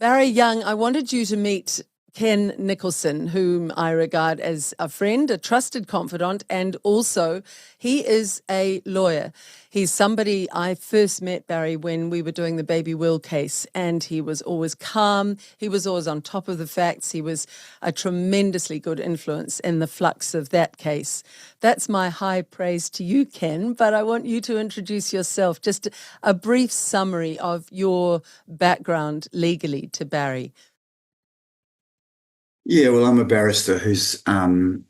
Barry Young, I wanted you to meet Ken Nicolson, whom I regard as a friend, a trusted confidant, and also he is a lawyer. He's somebody I first met, Barry, when we were doing the Baby Will case, and he was always calm. He was always on top of the facts. He was a tremendously good influence in the flux of that case. That's my high praise to you, Ken, but I want you to introduce yourself, just a brief summary of your background legally to Barry. Yeah, well, I'm a barrister who's been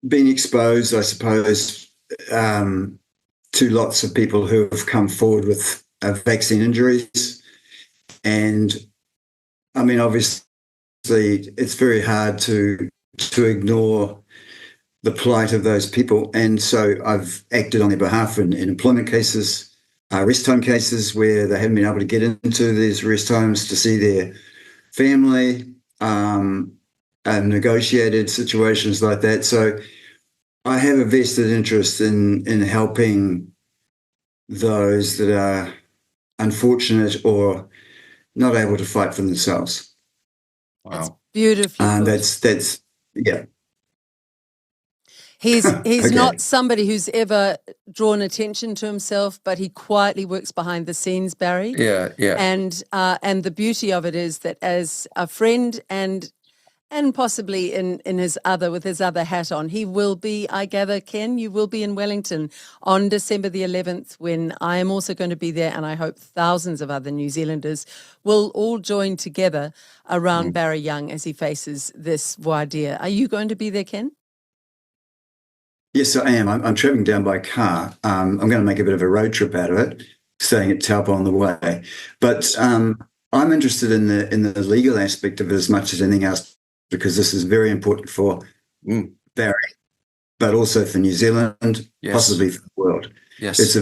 exposed, I suppose, to lots of people who have come forward with vaccine injuries. And, I mean, obviously, it's very hard to ignore the plight of those people. And so I've acted on their behalf in employment cases, rest home cases where they haven't been able to get into these rest homes to see their family, and negotiated situations like that. So I have a vested interest in helping those that are unfortunate or not able to fight for themselves. Wow. That's beautifully put. That's yeah. He's Okay. not somebody who's ever drawn attention to himself, but he quietly works behind the scenes, Barry. Yeah. And the beauty of it is that as a friend and possibly with his other hat on, he will be, I gather, Ken, you will be in Wellington on December the 11th when I am also going to be there, and I hope thousands of other New Zealanders will all join together around Barry Young as he faces this voir dire. Are you going to be there, Ken? Yes, I am. I'm travelling down by car. I'm going to make a bit of a road trip out of it, staying at Taupo on the way. But I'm interested in the legal aspect of it as much as anything else, because this is very important for Barry, but also for New Zealand, possibly for the world. Yes.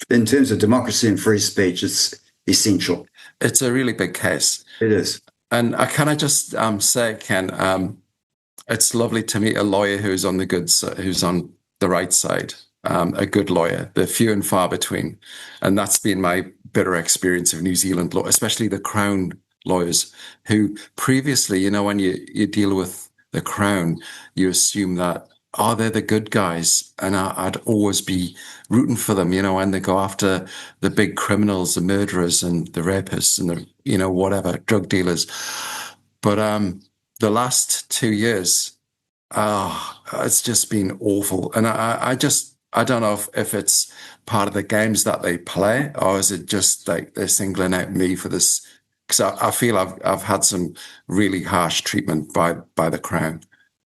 In terms of democracy and free speech, it's essential. It's a really big case. It is. And can I just say, Ken, it's lovely to meet a lawyer who's on the right side, a good lawyer. They're few and far between. And that's been my bitter experience of New Zealand law, especially the Crown lawyers who previously, when you deal with the Crown, you assume that, they're the good guys. And I'd always be rooting for them, when they go after the big criminals, the murderers and the rapists and the, whatever, drug dealers. But the last 2 years, it's just been awful. And I don't know if it's part of the games that they play, or is it just like they're singling out me for this? Because I feel I've had some really harsh treatment by the Crown.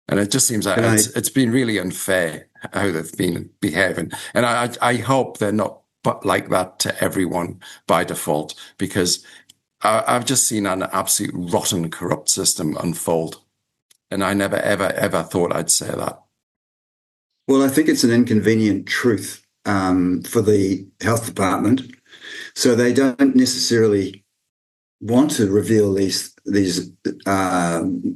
And it just seems like it's been really unfair how they've been behaving. And I hope they're not like that to everyone by default, because I've just seen an absolute rotten, corrupt system unfold. And I never, ever, ever thought I'd say that. Well, I think it's an inconvenient truth for the health department. So they don't necessarily want to reveal these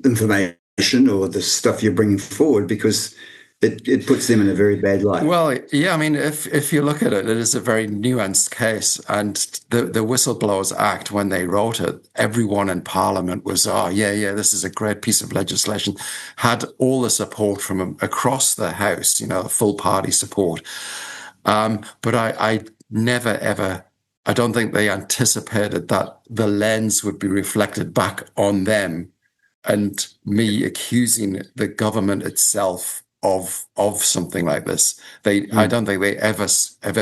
information or the stuff you're bringing forward, because it puts them in a very bad light. Well, yeah, I mean, if you look at it, it is a very nuanced case. And the Whistleblowers Act, when they wrote it, everyone in Parliament was, this is a great piece of legislation, had all the support from across the House, full party support. But I never, ever, I don't think they anticipated that the lens would be reflected back on them and me accusing the government itself of something like this. I don't think they ever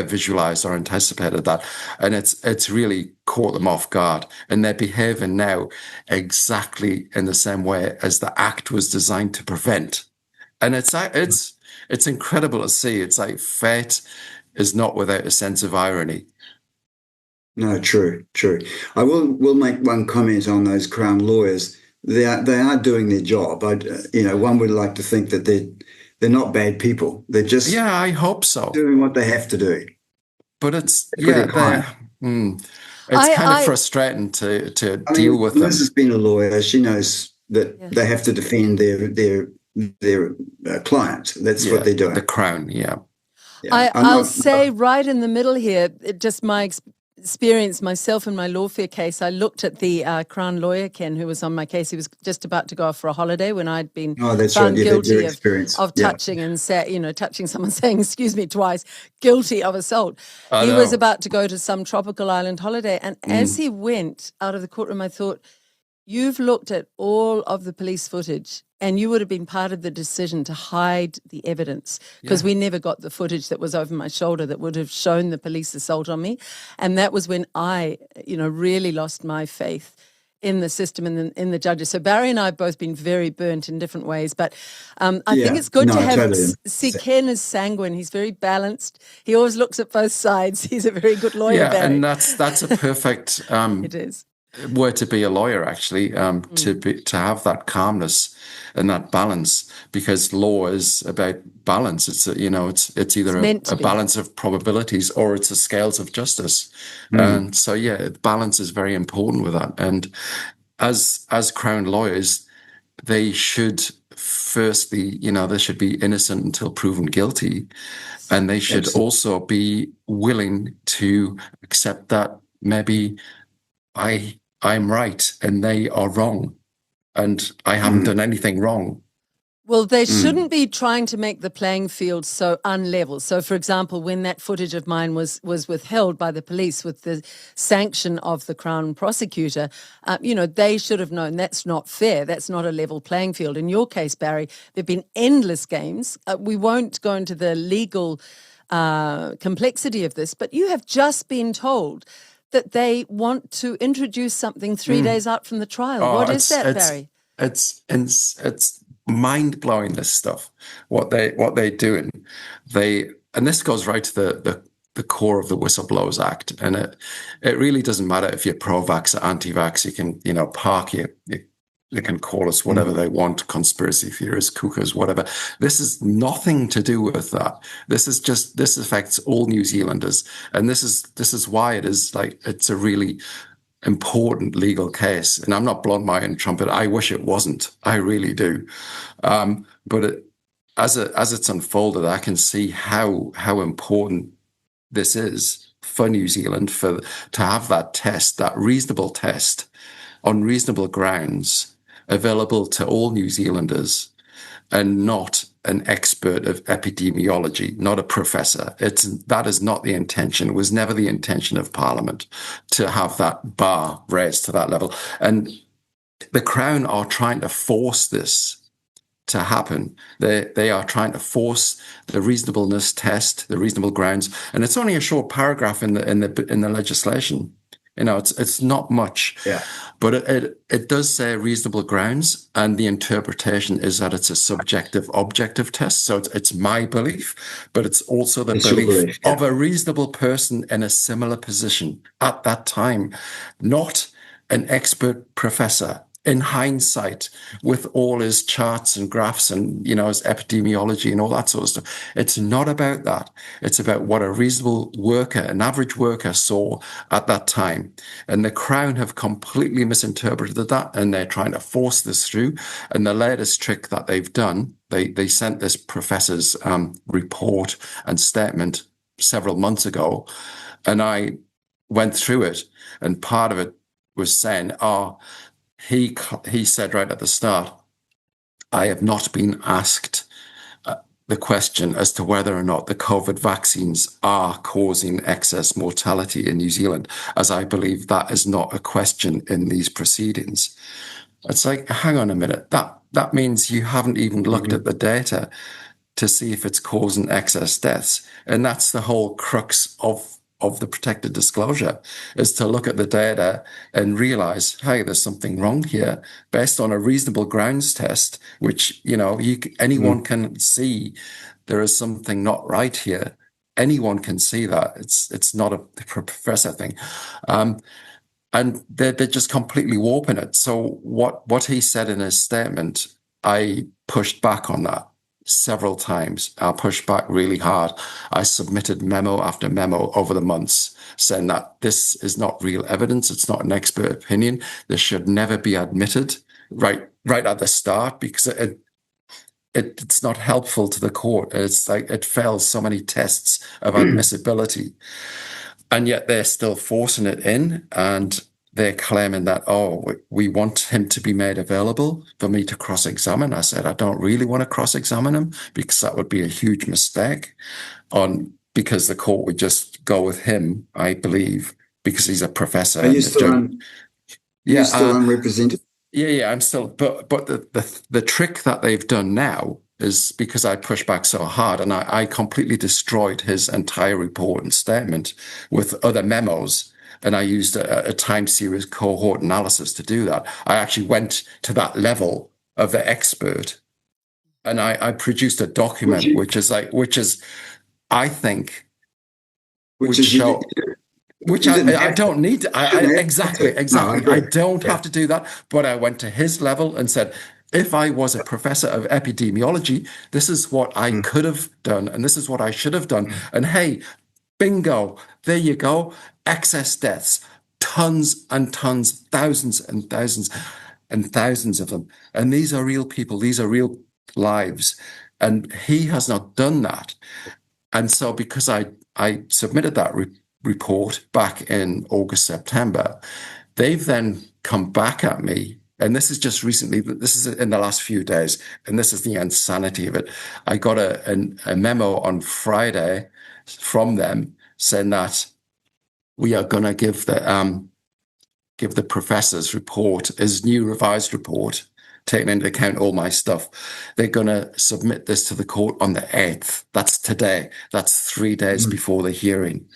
visualized or anticipated that. And it's really caught them off guard. And they're behaving now exactly in the same way as the act was designed to prevent. And it's incredible to see. It's like fate is not without a sense of irony. No, true. I will make one comment on those Crown lawyers. They are doing their job. One would like to think that they're not bad people. They're just I hope so, doing what they have to do. But it's kind of frustrating to deal with them. Liz has been a lawyer. She knows that they have to defend their client. That's what they're doing. The Crown, yeah. I'll say right in the middle here, just my experience myself in my lawfare case. I looked at the Crown lawyer, Ken, who was on my case. He was just about to go off for a holiday when I'd been Oh, that's found right. Yeah, guilty your experience. of touching and touching someone, saying "excuse me" twice, guilty of assault. I He was know. about to go to some tropical island holiday, and as he went out of the courtroom, I thought, you've looked at all of the police footage and you would have been part of the decision to hide the evidence, because we never got the footage that was over my shoulder that would have shown the police assault on me. And that was when I, really lost my faith in the system and in the judges. So Barry and I have both been very burnt in different ways, but I think it's good to have, see, Ken is sanguine. He's very balanced. He always looks at both sides. He's a very good lawyer, Barry. And that's a perfect it is. word to be a lawyer, actually, to have that calmness and that balance, because law is about balance. It's it's either a balance of probabilities or it's a scales of justice. And so balance is very important with that. And as Crown lawyers, they should firstly, they should be innocent until proven guilty, and they should also be willing to accept that maybe I'm right and they are wrong, and I haven't done anything wrong. Well, they shouldn't be trying to make the playing field so unlevel. So, for example, when that footage of mine was withheld by the police with the sanction of the Crown prosecutor, they should have known that's not fair. That's not a level playing field. In your case, Barry, there have been endless games. We won't go into the legal complexity of this, but you have just been told that they want to introduce something 3 days out from the trial. What is that, Barry? It's mind-blowing, this stuff, what they're doing. And this goes right to the core of the Whistleblowers Act. And it really doesn't matter if you're pro-vax or anti-vax. You can park they can call us whatever they want, conspiracy theorists, cuckoos, whatever. This is nothing to do with that. This affects all New Zealanders. And this is why it's a really important legal case. And I'm not blowing my own trumpet. I wish it wasn't. I really do. But as it's unfolded, I can see how important this is for New Zealand, to have that test, that reasonable test on reasonable grounds, available to all New Zealanders, and not an expert of epidemiology, not a professor. That is not the intention. It was never the intention of Parliament to have that bar raised to that level. And the Crown are trying to force this to happen. They are trying to force the reasonableness test, the reasonable grounds, and it's only a short paragraph in the legislation. It's not much, but it does say reasonable grounds, and the interpretation is that it's a subjective objective test. So it's my belief, but it's also the belief of a reasonable person in a similar position at that time, not an expert professor. In hindsight, with all his charts and graphs and, his epidemiology and all that sort of stuff. It's not about that. It's about what a reasonable worker, an average worker, saw at that time. And the Crown have completely misinterpreted that, and they're trying to force this through. And the latest trick that they've done, they sent this professor's report and statement several months ago, and I went through it, and part of it was saying, he said right at the start, I have not been asked the question as to whether or not the COVID vaccines are causing excess mortality in New Zealand, as I believe that is not a question in these proceedings. It's like, hang on a minute, that means you haven't even looked at the data to see if it's causing excess deaths. And that's the whole crux of the protected disclosure, is to look at the data and realize, hey, there's something wrong here based on a reasonable grounds test, which, anyone can see there is something not right here. Anyone can see that. It's not a professor thing. And they're just completely warping it. So what he said in his statement, I pushed back on that several times. I pushed back really hard. I submitted memo after memo over the months saying that this is not real evidence. It's not an expert opinion. This should never be admitted right at the start, because it's not helpful to the court. It's like it fails so many tests of admissibility. And yet they're still forcing it in, and they're claiming that, oh, we want him to be made available for me to cross-examine. I said, I don't really want to cross-examine him because that would be a huge mistake because the court would just go with him, I believe, because he's a professor. Are you still unrepresented? Yeah, I'm still, but the trick that they've done now is because I pushed back so hard and I completely destroyed his entire report and statement with other memos. And I used a time series cohort analysis to do that. I actually went to that level of the expert, and I produced a document which is I think would show. Which I don't need. Exactly. I don't have to do that. But I went to his level and said, if I was a professor of epidemiology, this is what I could have done, and this is what I should have done. And hey, bingo, there you go. Excess deaths, tons and tons, thousands and thousands and thousands of them. And these are real people. These are real lives. And he has not done that. And so because I submitted that report back in August, September, they've then come back at me. And this is just recently, this is in the last few days, and this is the insanity of it. I got a memo on Friday from them saying that we are going to give the professor's report, his new revised report, taking into account all my stuff. They're going to submit this to the court on the 8th. That's today. That's 3 days before the hearing.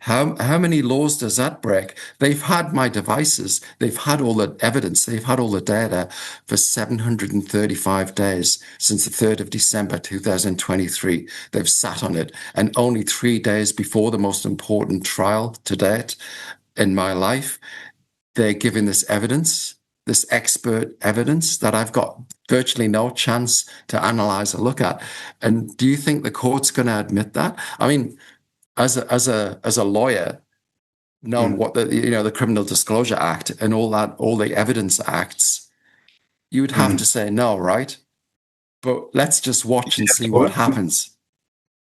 How many laws does that break? They've had my devices. They've had all the evidence. They've had all the data for 735 days since the 3rd of December, 2023. They've sat on it. And only 3 days before the most important trial to date in my life, they're giving this evidence, this expert evidence that I've got virtually no chance to analyze or look at. And do you think the court's going to admit that? I mean, as a lawyer, knowing what the Criminal Disclosure Act and all the evidence acts, you would have to say no, right? But let's just watch and see what happens.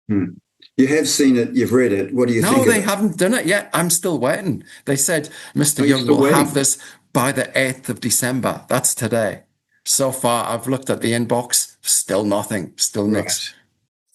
You have seen it, you've read it. What do you think? No, they haven't done it yet. I'm still waiting. They said, Mr. Young will have this by the 8th of December. That's today. So far, I've looked at the inbox, still nothing, still nix.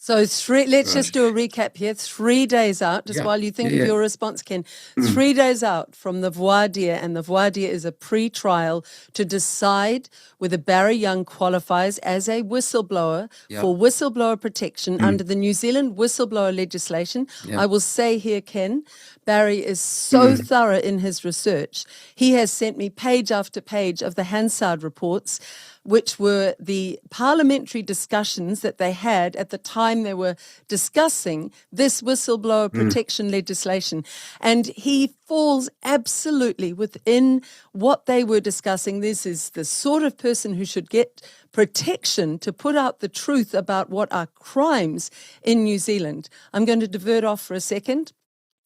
So let's just do a recap here. 3 days out, just while you think of your response, Ken. 3 days out from the voir dire, and the voir dire is a pre-trial to decide whether Barry Young qualifies as a whistleblower for whistleblower protection under the New Zealand whistleblower legislation. I will say here, Ken, Barry is so thorough in his research. He has sent me page after page of the Hansard reports, which were the parliamentary discussions that they had at the time they were discussing this whistleblower protection legislation. And he falls absolutely within what they were discussing. This is the sort of person who should get protection to put out the truth about what are crimes in New Zealand. I'm going to divert off for a second.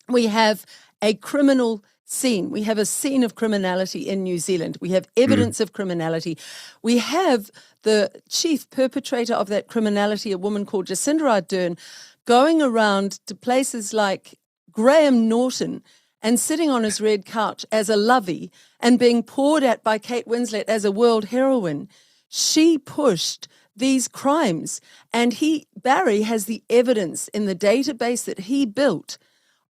We have a criminal scene. We have a scene of criminality in New Zealand. We have evidence of criminality. We have the chief perpetrator of that criminality, a woman called Jacinda Ardern, going around to places like Graham Norton and sitting on his red couch as a lovey and being poured at by Kate Winslet as a world heroine. She pushed these crimes, and Barry has the evidence in the database that he built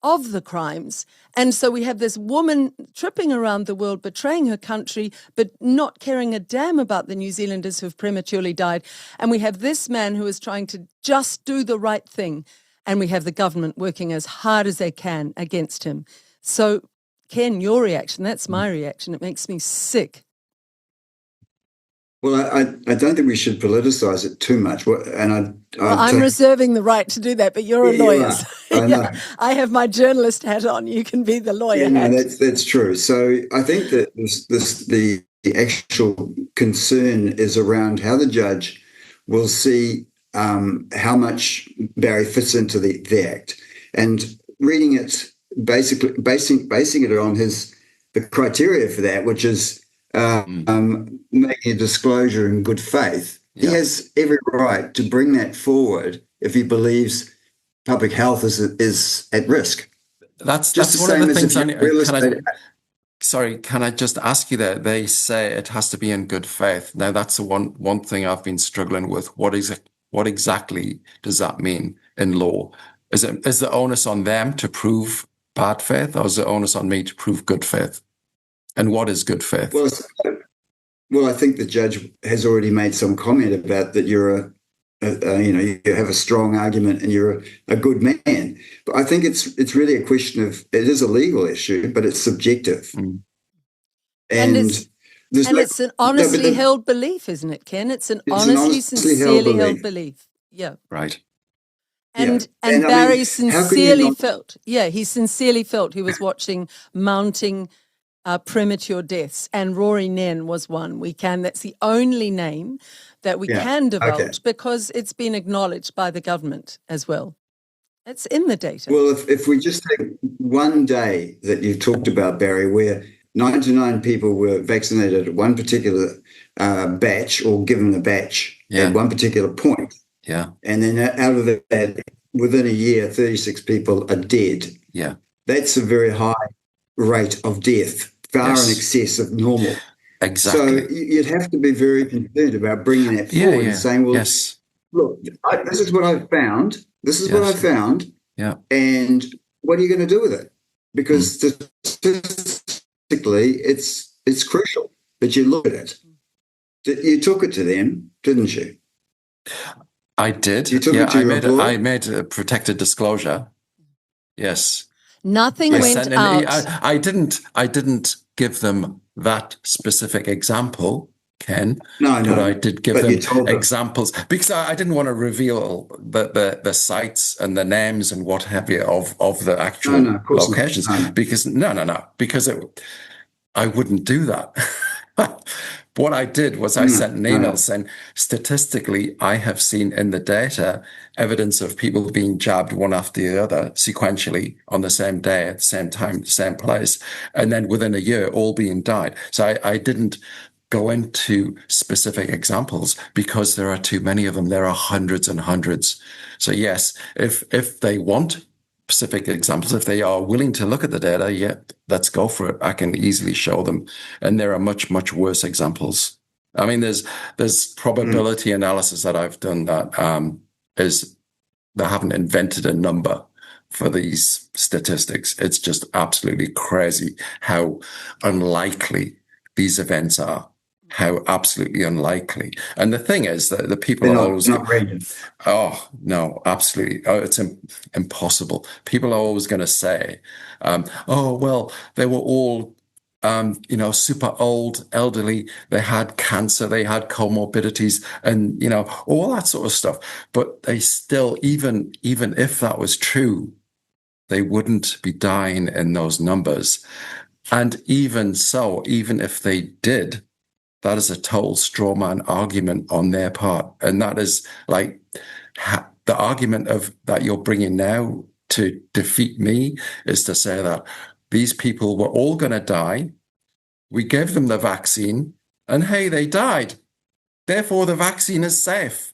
of the crimes. And so we have this woman tripping around the world, betraying her country, but not caring a damn about the New Zealanders who've prematurely died. And we have this man who is trying to just do the right thing. And we have the government working as hard as they can against him. So, Ken, your reaction, that's my reaction. It makes me sick. Well, I don't think we should politicise it too much. I'm reserving the right to do that, but you're a lawyer. I have my journalist hat on. You can be the lawyer hat. No, that's true. So I think that the actual concern is around how the judge will see how much Barry fits into the act, and reading it basically basing it on the criteria for that, which is making a disclosure in good faith. He has every right to bring that forward if he believes public health is at risk. That's Just the one of same the as things. if you're real estate. Sorry, can I just ask you that? They say it has to be in good faith. Now, that's the one thing I've been struggling with. What exactly does that mean in law? Is the onus on them to prove bad faith, or is the onus on me to prove good faith? And what is good faith? Well, I think the judge has already made some comment about that you're you have a strong argument and you're a good man. But I think it's really a question of, it is a legal issue, but it's subjective. Mm. And it's an honestly held belief, isn't it, Ken? It's an honestly, sincerely held belief. Yeah. Right. And Barry sincerely felt, he sincerely felt he was watching mounting premature deaths. And Rory Nen was one. That's the only name that we can divulge because it's been acknowledged by the government as well. It's in the data. Well, if we just take one day that you talked about, Barry, where 99 people were vaccinated at one particular batch or given a batch at one particular point. Yeah. And then out of that, within a year, 36 people are dead. Yeah. That's a very high rate of death, far in excess of normal. Exactly. So you'd have to be very concerned about bringing that forward and saying, well, look, this is what I've found. This is what I found. Yeah. And what are you going to do with it? Because statistically, it's crucial that you look at it. You took it to them, didn't you? I did. You took it to I made a protected disclosure. Yes. Nothing went out. I didn't give them that specific example, Ken. No. But I did give them examples because I didn't want to reveal the sites and the names and what have you of the actual locations. Because I wouldn't do that. What I did was I sent an email saying, statistically, I have seen in the data evidence of people being jabbed one after the other sequentially on the same day, at the same time, the same place. And then within a year, all being died. So I didn't go into specific examples because there are too many of them. There are hundreds and hundreds. So yes, if they want specific examples, if they are willing to look at the data, let's go for it. I can easily show them. And there are much, much worse examples. I mean, there's probability analysis that I've done that they haven't invented a number for these statistics. It's just absolutely crazy how unlikely these events are. How absolutely unlikely. And the thing is that the people are always not random. Oh, no, absolutely. Oh, it's impossible. People are always going to say, oh, well, they were all, super old, elderly. They had cancer, they had comorbidities and, all that sort of stuff. But they still, even if that was true, they wouldn't be dying in those numbers. And even so, even if they did, that is a total straw man argument on their part. And that is like the argument of that you're bringing now to defeat me is to say that these people were all going to die. We gave them the vaccine and hey, they died. Therefore, the vaccine is safe.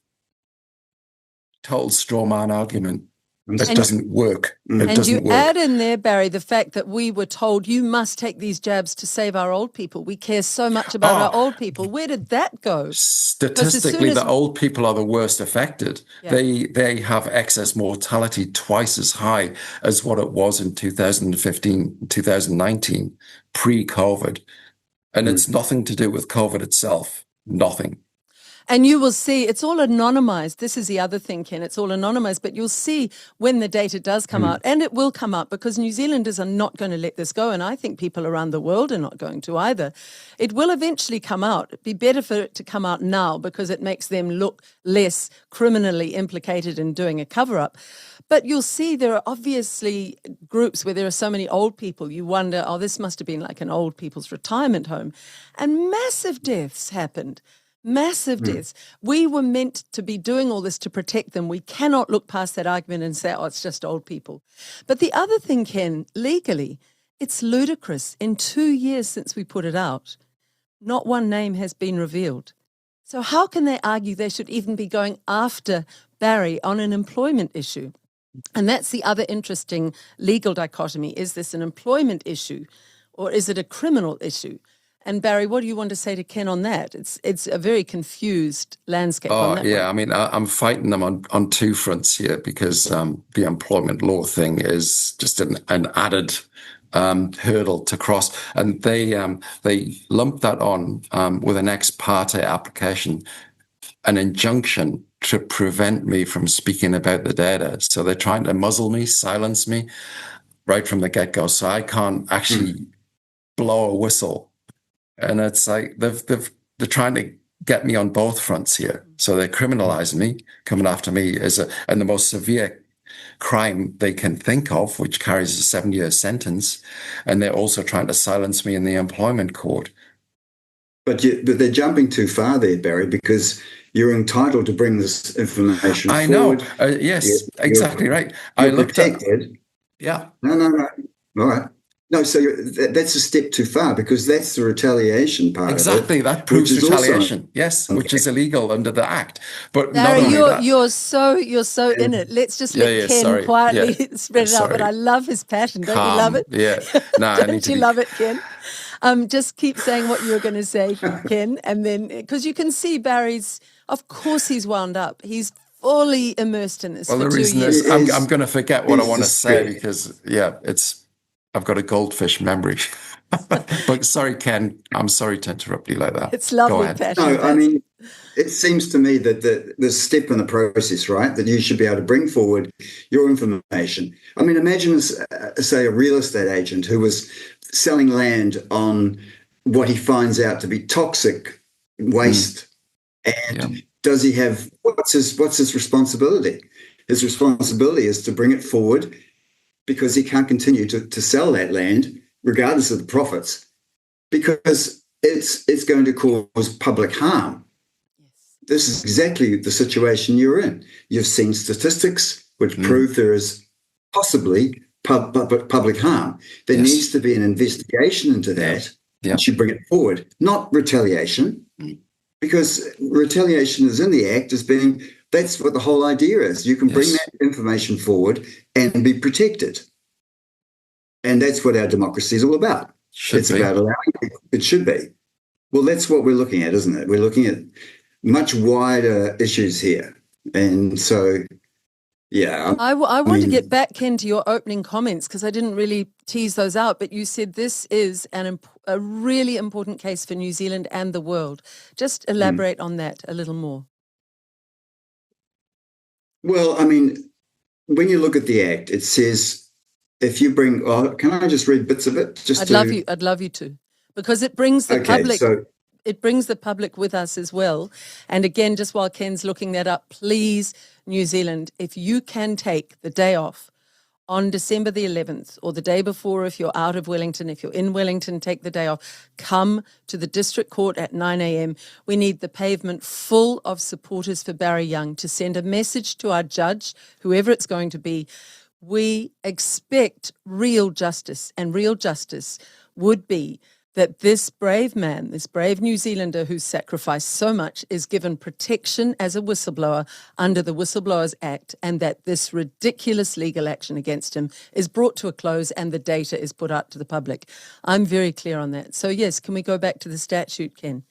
Total straw man argument. It doesn't work. And you add in there, Barry, the fact that we were told you must take these jabs to save our old people. We care so much about our old people. Where did that go? Statistically, the old people are the worst affected. Yeah. They have excess mortality twice as high as what it was in 2015, 2019, pre-COVID. And it's nothing to do with COVID itself. Nothing. And you will see it's all anonymized. This is the other thing, Ken. It's all anonymized, but you'll see when the data does come out, and it will come out because New Zealanders are not going to let this go. And I think people around the world are not going to either. It will eventually come out. It'd be better for it to come out now because it makes them look less criminally implicated in doing a cover-up. But you'll see there are obviously groups where there are so many old people. You wonder, oh, this must have been like an old people's retirement home. And massive deaths happened. Massive deaths. We were meant to be doing all this to protect them. We cannot look past that argument and say, oh, it's just old people. But the other thing, Ken, legally, it's ludicrous. In 2 years since we put it out, not one name has been revealed. So how can they argue they should even be going after Barry on an employment issue? And that's the other interesting legal dichotomy. Is this an employment issue or is it a criminal issue? And Barry, what do you want to say to Ken on that? It's a very confused landscape on that yeah, one. I mean, I'm fighting them on two fronts here because the employment law thing is just an added hurdle to cross, and they lump that on with an ex parte application, an injunction to prevent me from speaking about the data. So they're trying to muzzle me, silence me right from the get-go, so I can't actually blow a whistle. And it's like they're trying to get me on both fronts here. So they're criminalizing me, coming after me and the most severe crime they can think of, which carries a 7-year sentence. And they're also trying to silence me in the employment court. But they're jumping too far there, Barry, because you're entitled to bring this information I forward. know. Yes, exactly right. You're I looked protected. at. Yeah. No. All right. No, so that's a step too far because that's the retaliation part. Exactly, of it, that proves retaliation. Yes, which is illegal under the Act. But Barry, not only that, you're so in it. Let's just let Ken quietly spread it out. But I love his passion. Don't you love it? Yeah. No, Don't you love it, Ken? Just keep saying what you were going to say, Ken, and then because you can see Barry's. Of course, he's wound up. He's fully immersed in this. Well, for the 2 reason years. is I'm going to forget what I want to say spirit. because I've got a goldfish memory. But sorry, Ken, I'm sorry to interrupt you like that. It's lovely, Go ahead. passion. No, I mean, it seems to me that there's a step in the process, right, that you should be able to bring forward your information. I mean, imagine, say, a real estate agent who was selling land on what he finds out to be toxic waste. And does he have, what's his responsibility? His responsibility is to bring it forward because he can't continue to sell that land regardless of the profits, because it's going to cause public harm. This is exactly the situation you're in. You've seen statistics which prove there is possibly public harm. There needs to be an investigation into that. You should bring it forward, not retaliation, because retaliation is in the Act as being, that's what the whole idea is. You can bring that information forward and be protected. And that's what our democracy is all about. It's about allowing people. It should be. Well, that's what we're looking at, isn't it? We're looking at much wider issues here. And so, yeah. I want to get back, Ken, to your opening comments because I didn't really tease those out, but you said this is a really important case for New Zealand and the world. Just elaborate on that a little more. Well, I mean, when you look at the Act, it says, if you bring, can I just read bits of it? I'd love you to, because it brings the public. It brings the public with us as well. And again, just while Ken's looking that up, please, New Zealand, if you can take the day off on December the 11th or the day before, if you're out of Wellington, if you're in Wellington, take the day off, come to the District Court at 9 a.m. We need the pavement full of supporters for Barry Young to send a message to our judge, whoever it's going to be. We expect real justice, and real justice would be that this brave man, this brave New Zealander who's sacrificed so much, is given protection as a whistleblower under the Whistleblowers Act, and that this ridiculous legal action against him is brought to a close and the data is put out to the public. I'm very clear on that. So yes, can we go back to the statute, Ken?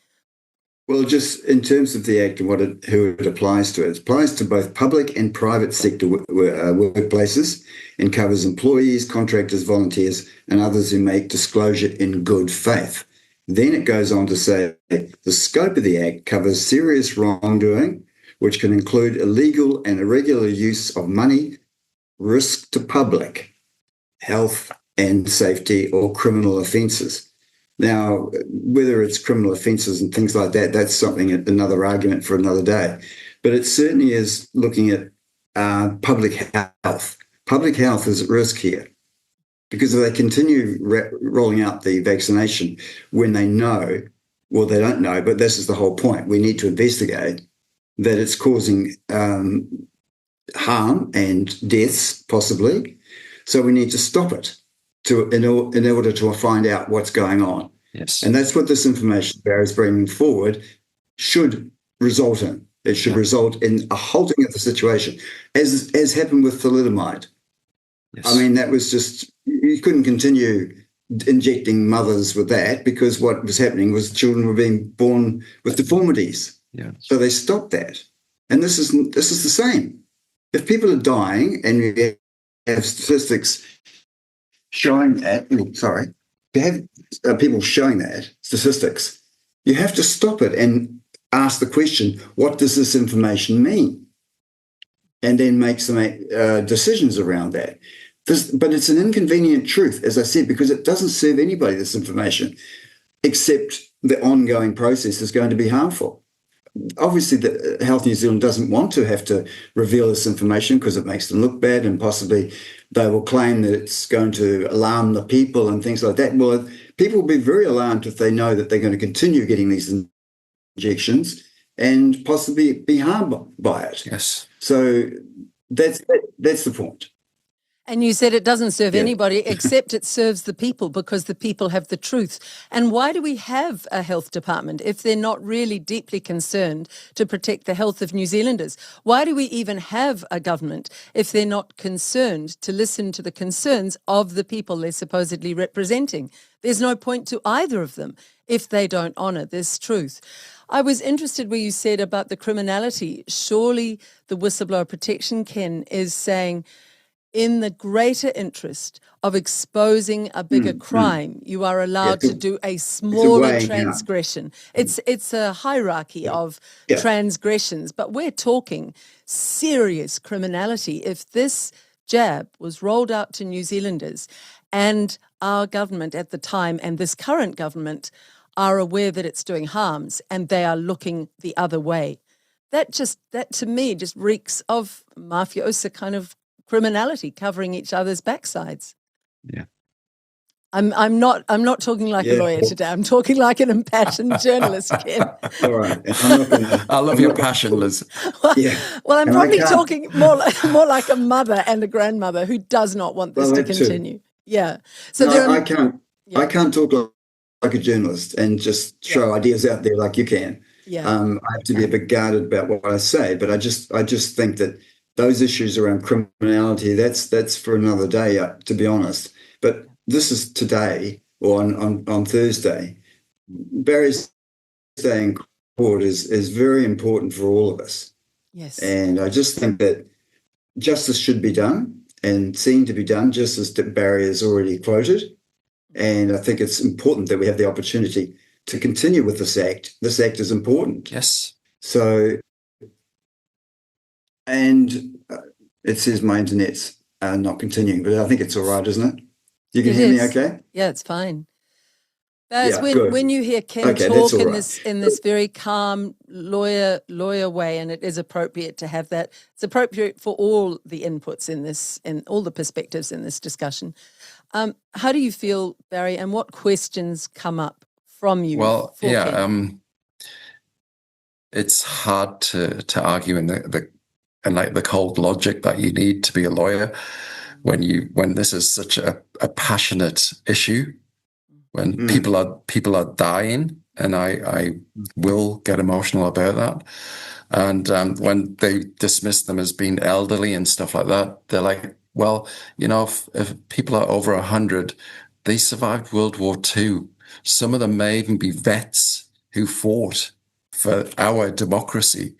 Well, just in terms of the Act and who it applies to, it applies to both public and private sector workplaces and covers employees, contractors, volunteers, and others who make disclosure in good faith. Then it goes on to say the scope of the Act covers serious wrongdoing, which can include illegal and irregular use of money, risk to public health and safety, or criminal offences. Now, whether it's criminal offences and things like that, that's something, another argument for another day. But it certainly is looking at public health. Public health is at risk here because if they continue rolling out the vaccination when they know, well, they don't know, but this is the whole point. We need to investigate that it's causing harm and deaths, possibly. So we need to stop it in order to find out what's going on. Yes. And that's what this information Barry's bringing forward should result in. It should result in a halting of the situation, as happened with thalidomide. Yes. I mean, that was just, you couldn't continue injecting mothers with that, because what was happening was children were being born with deformities. Yeah. So they stopped that. And this is the same. If people are dying and you have statistics showing that, if you have people showing that, statistics, you have to stop it and ask the question, what does this information mean? And then make some decisions around that. But it's an inconvenient truth, as I said, because it doesn't serve anybody, this information, except the ongoing process is going to be harmful. Obviously, the Health New Zealand doesn't want to have to reveal this information because it makes them look bad, and possibly they will claim that it's going to alarm the people and things like that. Well, people will be very alarmed if they know that they're going to continue getting these injections and possibly be harmed by it. Yes. So that's the point. And you said it doesn't serve anybody except it serves the people, because the people have the truth. And why do we have a health department if they're not really deeply concerned to protect the health of New Zealanders? Why do we even have a government if they're not concerned to listen to the concerns of the people they're supposedly representing? There's no point to either of them if they don't honour this truth. I was interested where you said about the criminality. Surely the whistleblower protection, Ken, is saying, in the greater interest of exposing a bigger crime, you are allowed to do a smaller transgression. It's a hierarchy of transgressions, but we're talking serious criminality. If this jab was rolled out to New Zealanders, and our government at the time and this current government are aware that it's doing harms and they are looking the other way, that to me just reeks of mafiosa kind of criminality, covering each other's backsides. Yeah. I'm not talking like a lawyer today. I'm talking like an impassioned journalist, Ken. All right. I love your passion, Liz. Well, I'm probably talking more like a mother and a grandmother who does not want this to continue. Too. Yeah. So I can't talk like a journalist and just throw ideas out there like you can. Yeah. I have to be a bit guarded about what I say, but I just think that those issues around criminality, that's for another day, to be honest. But this is today, or on Thursday. Barry's Day in court is very important for all of us. Yes. And I just think that justice should be done and seen to be done, just as Barry has already quoted. And I think it's important that we have the opportunity to continue with this act. This act is important. Yes. So, and it says my internet's not continuing, but I think it's all right, isn't it? You can hear me okay? Yeah, it's fine. When you hear Ken talk in this very calm lawyer way, and it is appropriate to have that, it's appropriate for all the inputs in all the perspectives in this discussion. How do you feel, Barry, and what questions come up from you? Well, it's hard to argue in the cold logic that you need to be a lawyer when this is such a passionate issue, when people are dying, and I will get emotional about that. And when they dismiss them as being elderly and stuff like that, they're like, well, if people are over 100, they survived World War II. Some of them may even be vets who fought for our democracy,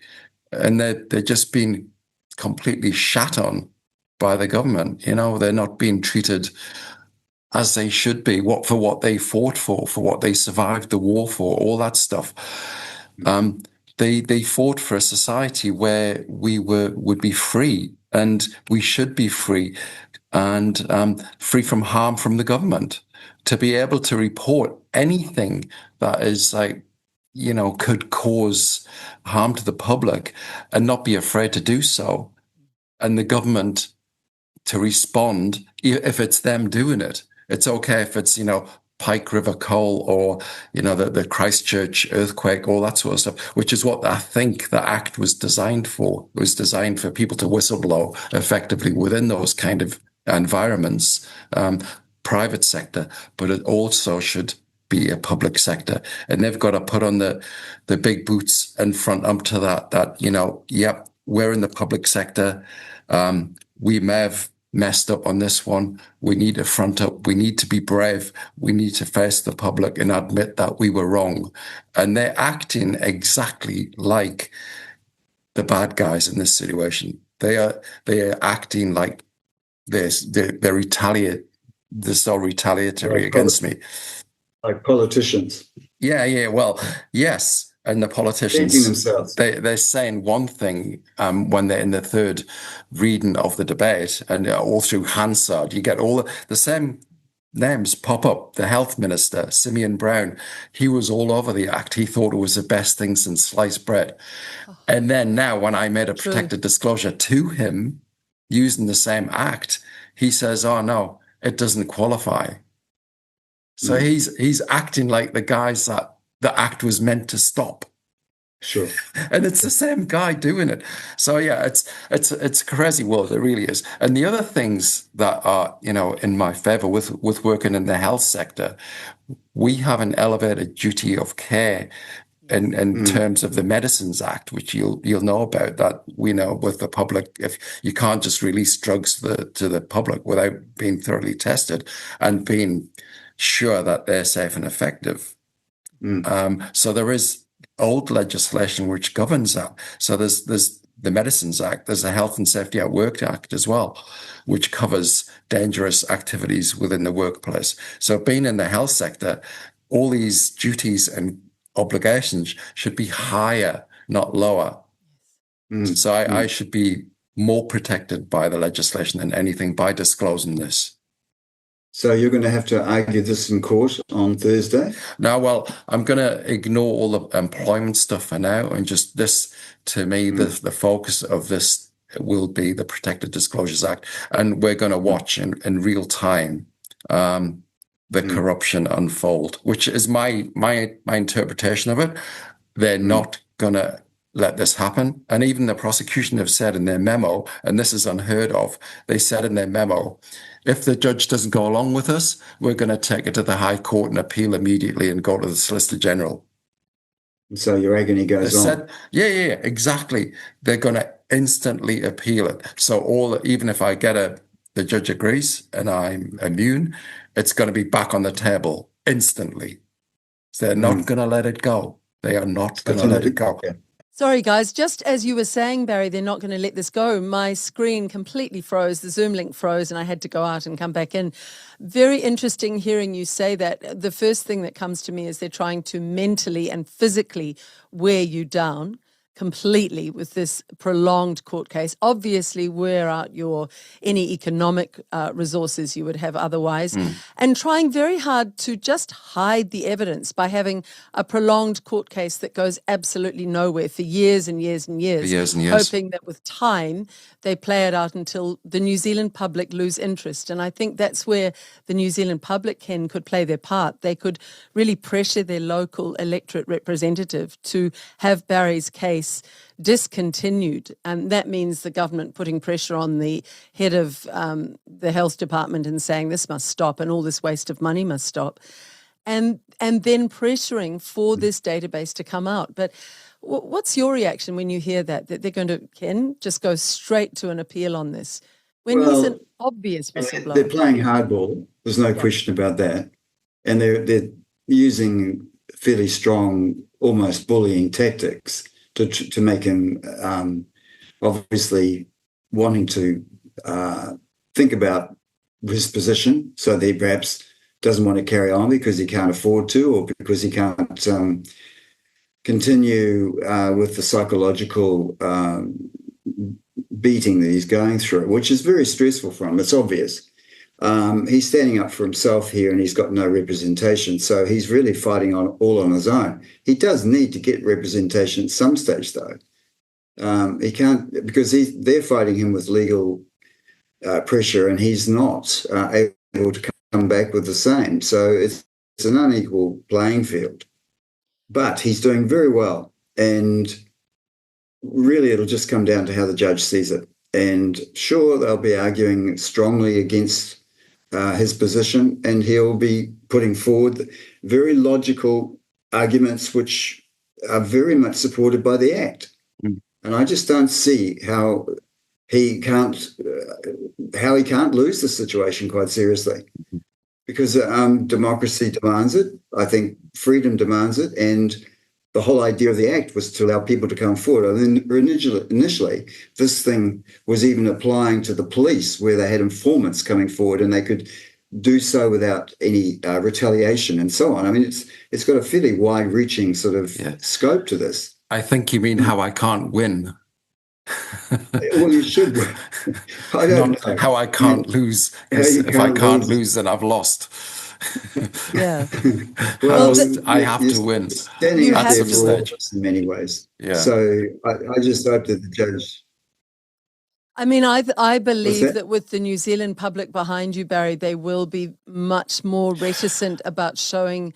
and they're just being completely shat on by the government. They're not being treated as they should be, for what they fought for what they survived the war for, all that stuff. They fought for a society where we would be free, and we should be free, and free from harm from the government, to be able to report anything that is could cause harm to the public and not be afraid to do so. And the government to respond, if it's them doing it. It's okay if it's, Pike River coal or, the Christchurch earthquake, all that sort of stuff, which is what I think the Act was designed for. It was designed for people to whistleblow effectively within those kind of environments, private sector, but it also should be a public sector, and they've got to put on the big boots and front up to that, yep, we're in the public sector. We may have messed up on this one. We need to front up. We need to be brave. We need to face the public and admit that we were wrong. And they're acting exactly like the bad guys in this situation. They are acting like they're so retaliatory against me. Like politicians. Yeah. Well, yes. And the politicians, themselves. They're saying one thing when they're in the third reading of the debate, and all through Hansard, you get all the same names pop up. The health minister, Simeon Brown, he was all over the act. He thought it was the best thing since sliced bread. And then now when I made a protected disclosure to him using the same act, he says, oh, no, it doesn't qualify. So he's acting like the guys that the act was meant to stop. Sure. And it's the same guy doing it. So yeah, it's a crazy world. It really is. And the other things that are, in my favor with working in the health sector, we have an elevated duty of care in terms of the Medicines Act, which you'll know about, that we know with the public, if you can't just release drugs to the public without being thoroughly tested and being sure that they're safe and effective. So there is old legislation which governs that. So there's the Medicines Act, there's the Health and Safety at Work Act as well, which covers dangerous activities within the workplace. So being in the health sector, all these duties and obligations should be higher, not lower. So I should be more protected by the legislation than anything by disclosing this. So you're going to have to argue this in court on Thursday? No, well, I'm going to ignore all the employment stuff for now, and just this, to me, the focus of this will be the Protected Disclosures Act, and we're going to watch in real time the corruption unfold, which is my interpretation of it. They're not going to let this happen. And even the prosecution have said in their memo, and this is unheard of, they said in their memo, if the judge doesn't go along with us, we're going to take it to the High Court and appeal immediately and go to the Solicitor General. So your agony goes on. Yeah, exactly. They're going to instantly appeal it. So even if I get the judge agrees and I'm immune, it's going to be back on the table instantly. So they're not going to let it go. They are not going to let it go. Yeah. Sorry, guys, just as you were saying, Barry, they're not going to let this go. My screen completely froze. The Zoom link froze and I had to go out and come back in. Very interesting hearing you say that. The first thing that comes to me is they're trying to mentally and physically wear you down completely with this prolonged court case. Obviously, wear out any economic resources you would have otherwise, and trying very hard to just hide the evidence by having a prolonged court case that goes absolutely nowhere for years and years and years. Hoping that with time they play it out until the New Zealand public lose interest. And I think that's where the New Zealand public could play their part. They could really pressure their local electorate representative to have Barry's case discontinued, and that means the government putting pressure on the head of the health department and saying this must stop and all this waste of money must stop, and then pressuring for this database to come out. But what's your reaction when you hear that they're going to, Ken, just go straight to an appeal on this when he's an obvious whistleblower? They're playing hardball. There's no question about that, and they're using fairly strong, almost bullying tactics to make him obviously wanting to think about his position, so that he perhaps doesn't want to carry on because he can't afford to, or because he can't continue with the psychological beating that he's going through, which is very stressful for him. It's obvious. He's standing up for himself here and he's got no representation. So he's really fighting all on his own. He does need to get representation at some stage, though. He can't, because they're fighting him with legal pressure and he's not able to come back with the same. So it's an unequal playing field. But he's doing very well. And really it'll just come down to how the judge sees it. And sure, they'll be arguing strongly against his position, and he'll be putting forward very logical arguments which are very much supported by the Act. And I just don't see how he can't lose the situation quite seriously, because democracy demands it. I think freedom demands it, and the whole idea of the Act was to allow people to come forward. I mean, initially, this thing was even applying to the police, where they had informants coming forward, and they could do so without any retaliation and so on. I mean, it's got a fairly wide-reaching sort of scope to this. I think you mean how I can't win. Well, you should. I don't know. How I can't lose. If I can't lose, then I've lost. Yeah. Well, I have to win. Standing up there for all of us in many ways. Yeah. So I just hope that the judge. I mean, I believe that with the New Zealand public behind you, Barry, they will be much more reticent about showing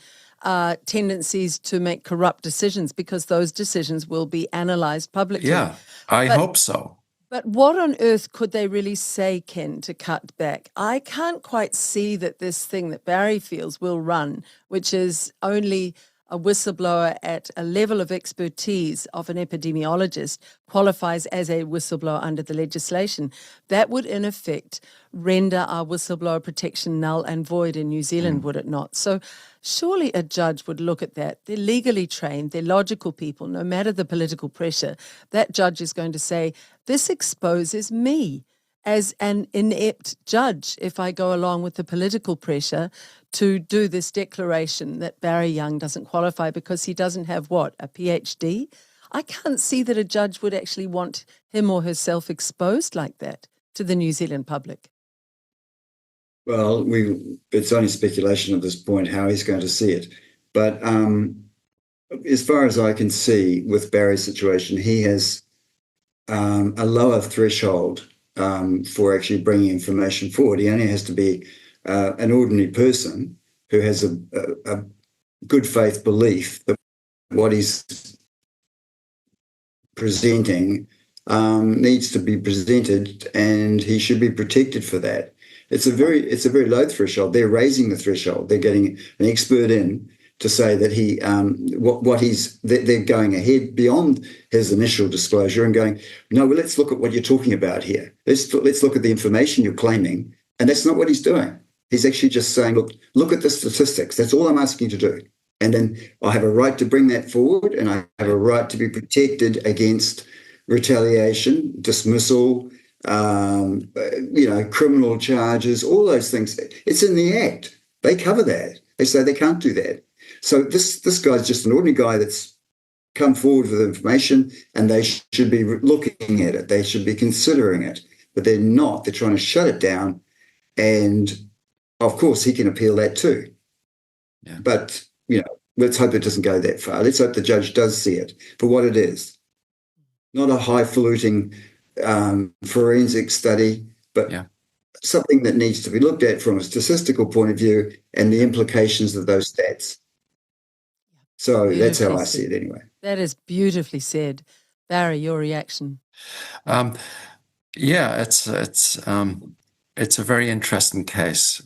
tendencies to make corrupt decisions, because those decisions will be analysed publicly. Yeah, I hope so. But what on earth could they really say, Ken, to cut back? I can't quite see that this thing that Barry feels will run, which is only a whistleblower at a level of expertise of an epidemiologist, qualifies as a whistleblower under the legislation. That would, in effect, render our whistleblower protection null and void in New Zealand, would it not? So surely a judge would look at that. They're legally trained, they're logical people, no matter the political pressure. That judge is going to say, this exposes me as an inept judge if I go along with the political pressure to do this declaration that Barry Young doesn't qualify because he doesn't have, what, a PhD? I can't see that a judge would actually want him or herself exposed like that to the New Zealand public. Well, it's only speculation at this point how he's going to see it. But as far as I can see with Barry's situation, he has a lower threshold for actually bringing information forward. He only has to be an ordinary person who has a good faith belief that what he's presenting needs to be presented, and he should be protected for that. It's a very low threshold. They're raising the threshold. They're getting an expert in to say that they're going ahead beyond his initial disclosure and going, no, well, let's look at what you're talking about here. Let's look at the information you're claiming. And that's not what he's doing. He's actually just saying, look at the statistics. That's all I'm asking you to do. And then I have a right to bring that forward, and I have a right to be protected against retaliation, dismissal, criminal charges, all those things. It's in the Act. They cover that. They say they can't do that. So this guy's just an ordinary guy that's come forward with information, and they should be looking at it. They should be considering it. But they're not. They're trying to shut it down. And, of course, he can appeal that too. Yeah. But, let's hope it doesn't go that far. Let's hope the judge does see it for what it is. Not a highfalutin forensic study, but something that needs to be looked at from a statistical point of view and the implications of those stats. So that's how I see it anyway. That is beautifully said. Barry, your reaction? It's a very interesting case.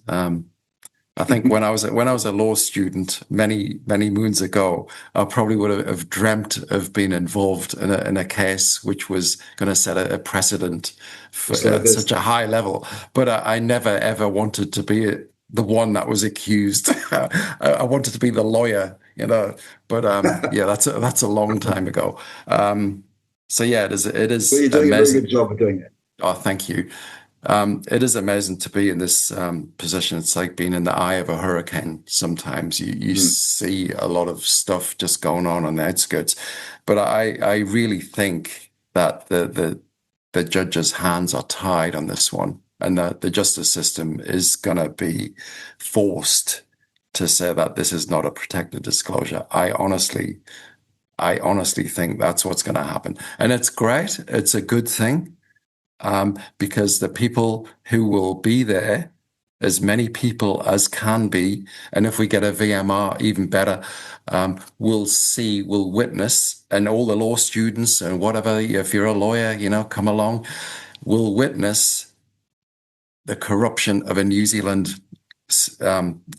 I think when I was a law student many moons ago, I probably would have dreamt of being involved in a case which was going to set a precedent for, at such a high level. But I never ever wanted to be the one that was accused. I wanted to be the lawyer, But that's a long time ago. It is. Well, you're doing amazing. a very good job of doing it. Oh, thank you. It is amazing to be in this position. It's like being in the eye of a hurricane. Sometimes you see a lot of stuff just going on the outskirts. But I really think that the judge's hands are tied on this one, and that the justice system is going to be forced to say that this is not a protected disclosure. I honestly think that's what's going to happen. And it's great. It's a good thing. Because the people who will be there, as many people as can be, and if we get a VMR, even better, will witness, and all the law students and whatever, if you're a lawyer, come along, will witness the corruption of a New Zealand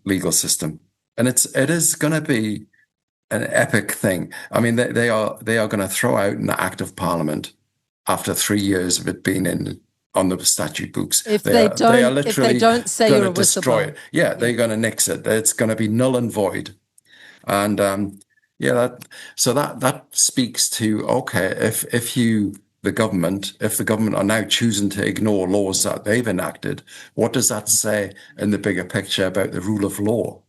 legal system, and it is going to be an epic thing. I mean, they are going to throw out an act of parliament after 3 years of it being on the statute books. If they literally don't say going you're a to destroy whistleblower. it. Yeah, they're going to nix it. It's going to be null and void. And that speaks to, okay, if the government are now choosing to ignore laws that they've enacted, what does that say in the bigger picture about the rule of law?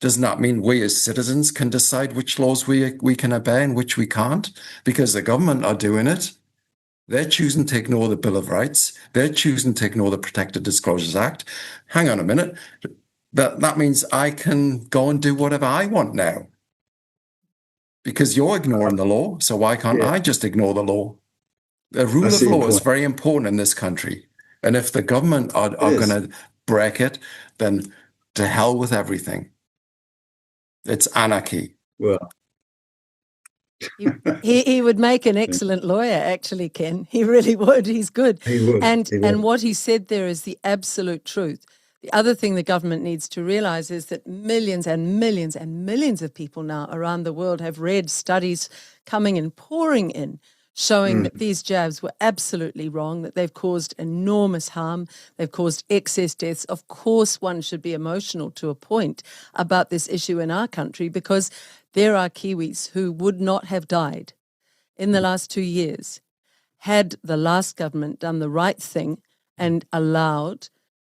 Doesn't that mean we as citizens can decide which laws we can obey and which we can't? Because the government are doing it. They're choosing to ignore the Bill of Rights. They're choosing to ignore the Protected Disclosures Act. Hang on a minute. That means I can go and do whatever I want now. Because you're ignoring the law, so why can't I just ignore the law? The rule of law is very important in this country. And if the government are going to break it, then to hell with everything. It's anarchy. Well, he would make an excellent lawyer, actually, Ken. He really would. He's good. He would. And what he said there is the absolute truth. The other thing the government needs to realize is that millions and millions and millions of people now around the world have read studies coming and pouring in, showing that these jabs were absolutely wrong, that they've caused enormous harm, they've caused excess deaths. Of course, one should be emotional to a point about this issue in our country, because there are Kiwis who would not have died in the last 2 years had the last government done the right thing and allowed,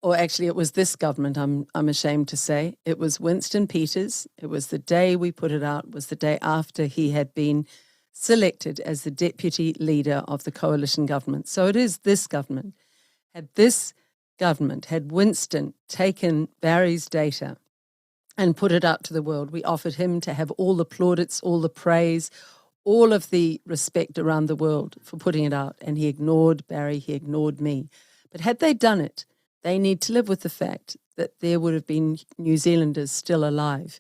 or actually it was this government, I'm ashamed to say, it was Winston Peters. It was the day we put it out, was the day after he had been selected as the deputy leader of the coalition government. So it is this government. Had Winston taken Barry's data and put it out to the world, we offered him to have all the plaudits, all the praise, all of the respect around the world for putting it out. And he ignored Barry, he ignored me. But had they done it, they need to live with the fact that there would have been New Zealanders still alive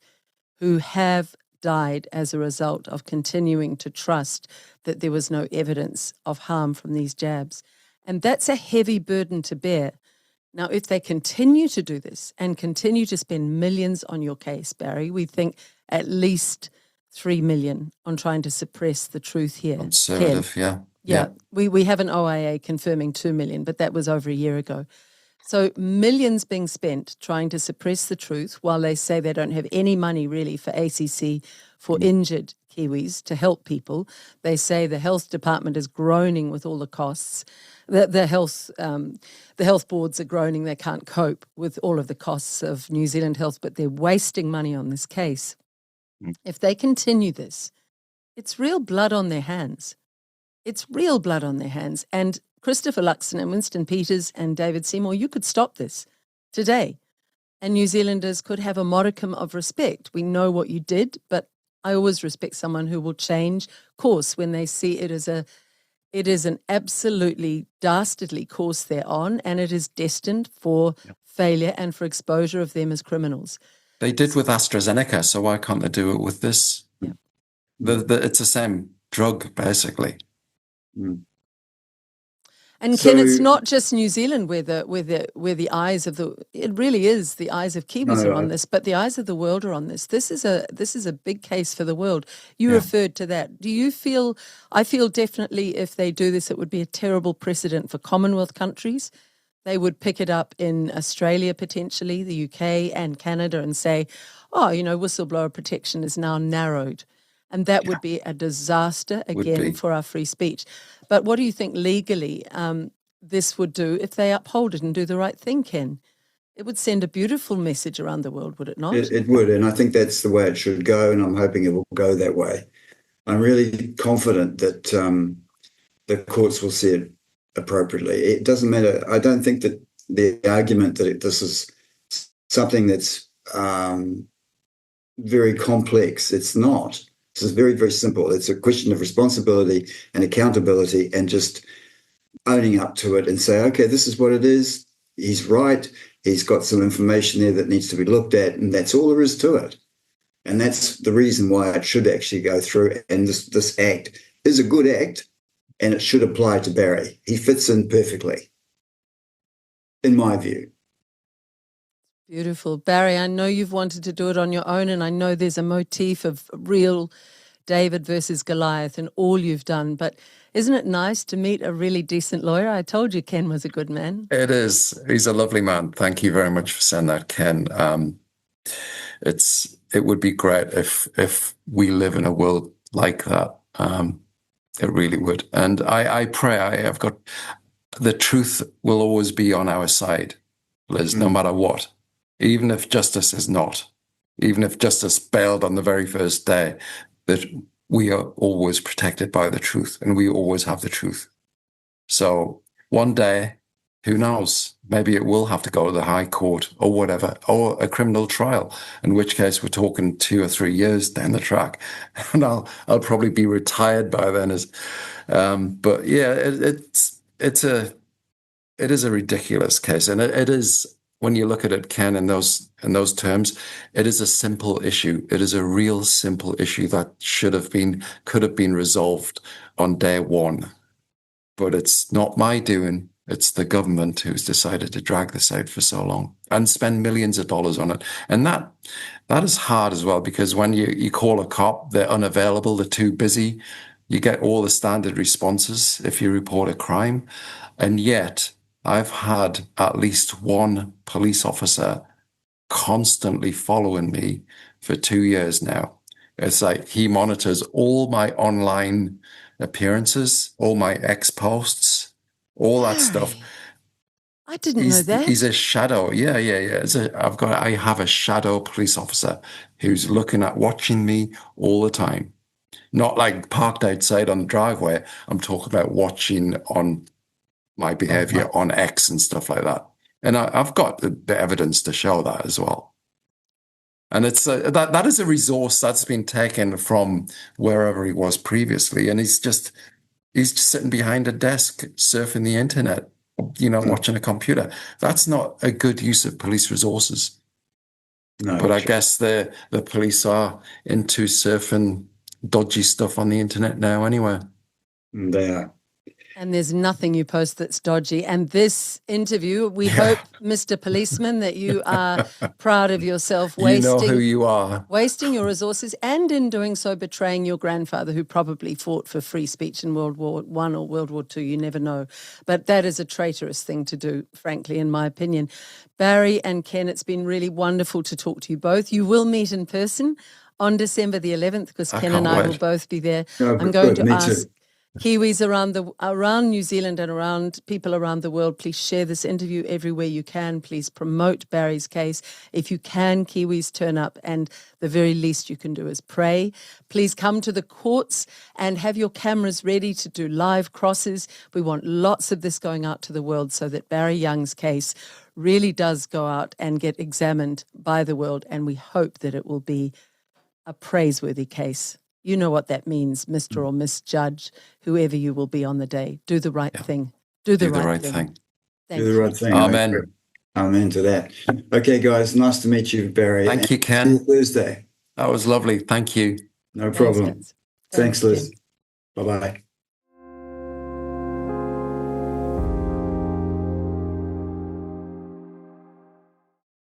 who have died as a result of continuing to trust that there was no evidence of harm from these jabs. And that's a heavy burden to bear. Now, if they continue to do this and continue to spend millions on your case, Barry, we think at least 3 million on trying to suppress the truth here. Conservative, Yeah. We have an OIA confirming 2 million, but that was over a year ago. So millions being spent trying to suppress the truth while they say they don't have any money really for ACC for injured Kiwis to help people. They say the health department is groaning with all the costs. The health boards are groaning. They can't cope with all of the costs of New Zealand health, but they're wasting money on this case. If they continue this, it's real blood on their hands. It's real blood on their hands. And Christopher Luxon and Winston Peters and David Seymour, you could stop this today. And New Zealanders could have a modicum of respect. We know what you did, but I always respect someone who will change course when they see it is an absolutely dastardly course they're on, and it is destined for failure and for exposure of them as criminals. They did with AstraZeneca, so why can't they do it with this? Yeah. It's the same drug, basically. And Ken, it's not just New Zealand where the eyes of it really is the eyes of Kiwis are on this, but the eyes of the world are on this. This is a big case for the world. You referred to that. Do you feel? I feel definitely if they do this, it would be a terrible precedent for Commonwealth countries. They would pick it up in Australia, potentially, the UK and Canada, and say, whistleblower protection is now narrowed. And that would be a disaster, again, for our free speech. But what do you think legally this would do if they uphold it and do the right thing, Ken? It would send a beautiful message around the world, would it not? It would, and I think that's the way it should go, and I'm hoping it will go that way. I'm really confident that the courts will see it appropriately. It doesn't matter. I don't think that the argument that this is something that's very complex, it's not. This is very, very simple. It's a question of responsibility and accountability and just owning up to it and say, okay, this is what it is. He's right. He's got some information there that needs to be looked at, and that's all there is to it. And that's the reason why it should actually go through. And this act is a good act, and it should apply to Barry. He fits in perfectly, in my view. Beautiful. Barry, I know you've wanted to do it on your own, and I know there's a motif of real David versus Goliath and all you've done, but isn't it nice to meet a really decent lawyer? I told you Ken was a good man. It is. He's a lovely man. Thank you very much for saying that, Ken. It would be great if we live in a world like that. It really would. And I pray I've got the truth will always be on our side, Liz, no matter what. Even if justice is not, even if justice bailed on the very first day, that we are always protected by the truth, and we always have the truth. So one day, who knows, maybe it will have to go to the High Court or whatever, or a criminal trial, in which case we're talking 2 or 3 years down the track, and I'll probably be retired by then. But yeah, it is a ridiculous case, and it is. When you look at it, Ken, in those terms, it is a simple issue. It is a real simple issue that could have been resolved on day one. But it's not my doing. It's the government who's decided to drag this out for so long and spend millions of dollars on it. And that is hard as well, because when you call a cop, they're unavailable, they're too busy. You get all the standard responses if you report a crime. And yet, I've had at least one police officer constantly following me for 2 years now. It's like he monitors all my online appearances, all my ex posts, all that stuff. I didn't know that. He's a shadow. Yeah. I have a shadow police officer who's watching me all the time. Not like parked outside on the driveway. I'm talking about watching on my behavior on X and stuff like that. And I've got the evidence to show that as well. And it's that is a resource that's been taken from wherever he was previously. And he's just sitting behind a desk, surfing the internet, watching a computer. That's not a good use of police resources. No, but I guess the police are into surfing dodgy stuff on the internet now anyway. They are. And there's nothing you post that's dodgy. And this interview, we hope, Mr. Policeman, that you are proud of yourself wasting, you know who you are, wasting your resources, and in doing so betraying your grandfather, who probably fought for free speech in World War I or World War II. You never know. But that is a traitorous thing to do, frankly, in my opinion. Barry and Ken, it's been really wonderful to talk to you both. You will meet in person on December the 11th, because Ken and I will both be there. I'm going to ask Kiwis around New Zealand and around people around the world, please share this interview everywhere you can. Please promote Barry's case. If you can, Kiwis, turn up, and the very least you can do is pray. Please come to the courts and have your cameras ready to do live crosses. We want lots of this going out to the world so that Barry Young's case really does go out and get examined by the world, and we hope that it will be a praiseworthy case. You know what that means, Mr. or Miss Judge, whoever you will be on the day. Do the right thing. Do the right thing. Do the right thing. Amen. Amen to that. Okay, guys, nice to meet you, Barry. Thank you, Ken. See you Thursday. That was lovely. Thank you. No problem. Thanks, Liz. Bye-bye.